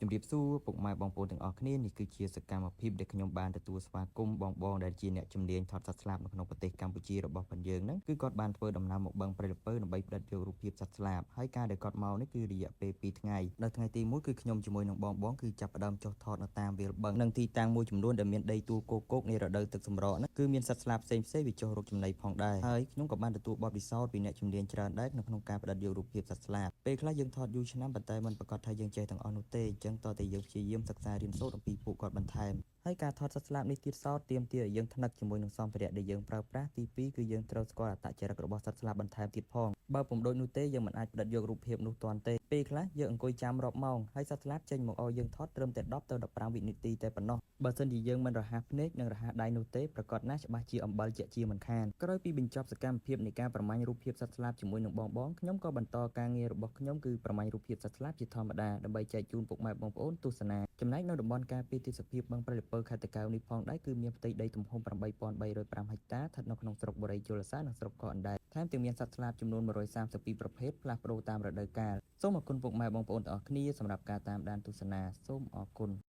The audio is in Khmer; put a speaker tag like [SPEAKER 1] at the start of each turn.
[SPEAKER 1] ជំរាបសួរពុកម៉ែបងប្អូនទាំងអស់គ្នានេះគឺជាសកម្មភាពដែលខ្ញុំបានទទួលស្វាគមន៍បងដែលជាអ្នកជំនាញថតសត្វស្លាបនៅក្នុងប្រទេសកម្ពុជារបស់ផងយើងហ្នឹងគឺគាត់បានធ្វើដំណើរមកបឹងព្រៃលពៅដើម្បីផ្ដិតយករូបភាពសត្វស្លាបហើយការដែលគាត់មកនេះគឺរយៈពេល2ថ្ងៃនៅថ្ងៃទី1គឺខ្ញុំជាមួយនឹងបងគឺចាប់ផ្ដើមចុះថតនៅតាមវាលបឹងនិងទីតាំងមួយចំនួនដែលមានដីទួលគោកនៃរដូវទឹកសម្រកហ្នឹងគឺមានសត្វស្លាបផ្សេងវាចុះរកចំណីផងដែរហើយខ្ញុំក៏បានទទួលបទពិសោធន៍ពីអ្នកជំនាញច្រើនដែរក្នុងការផ្ដិតយករូបភាពសត្វស្លាបពេលខ្លះយើងថតយូរឆ្នាំប៉ុន្តែមិនប្រកាសថាយើងចេះទាំងអស់នោះទេអញ្ចឹងតើតែយើងព្យាយាមសិក្សារៀនសូត្រអំពីពួកគាត់បន្ថែមហើយការថតសត្វស្លាបនេះទៀតសោតទាមទារឲ្យយើងថ្នឹកជាមួយនឹងសម្ភារៈដែលយើងប្រើប្រាស់ទី2គឺយើងត្រូវស្គាល់អត្តចរិតរបស់សត្វស្លាបបន្ថែមទៀតផងបើពុំដូចនោះទេយើងមិនអាចផ្ដិតយករូបភាពនោះទាន់ទេពេលខ្លះយើងអង្គុយចាំរាប់ម៉ោងហើយសត្វស្លាបចេញមកឲ្យយើងថតត្រឹមតែ10ទៅ15វិនាទីតែប៉ុណ្ណោះបើសិនជាយើងមិនរហ័សភ្នែកនិងរហ័សដៃនោះទេប្រកាសណាស់ច្បាស់ជាអំបិលជាក់ជាមិនខានក្រោយពីបញ្ចប់សកម្មភាពនៃការប្រមាញ់រូបភាពសត្វស្លាបជាមួយនឹងបងខ្ញុំក៏បន្តការងាររបស់ខ្ញុំគឺប្រមាញ់រូបភាពសត្វស្លាបជាធម្មតាដើម្បីចែកជូនពុកម៉ែបងប្អូនទស្សនាចំណែកនៅតំបន់ការពារទេសភាពបឹងព្រៃលពៅខេត្តតាកែវនេះផងដែរគឺមានផ្ទៃដីទំហំ8305ហិកតាស្ថិតនៅក្នុងស្រុកបូរីជលសានិងស្រុកកោះអណ្ដែតថែមទាំងមានសត្វស្លាបចំនួន132ប្រភេទផ្លាស់ប្ដូរតាមរដូវកាលសូមអរគុណពុកម៉ែបងប្អូនទាំងអស់គ្នាសម្រាប់ការតាមដានទស្សនាសូមអរគុណ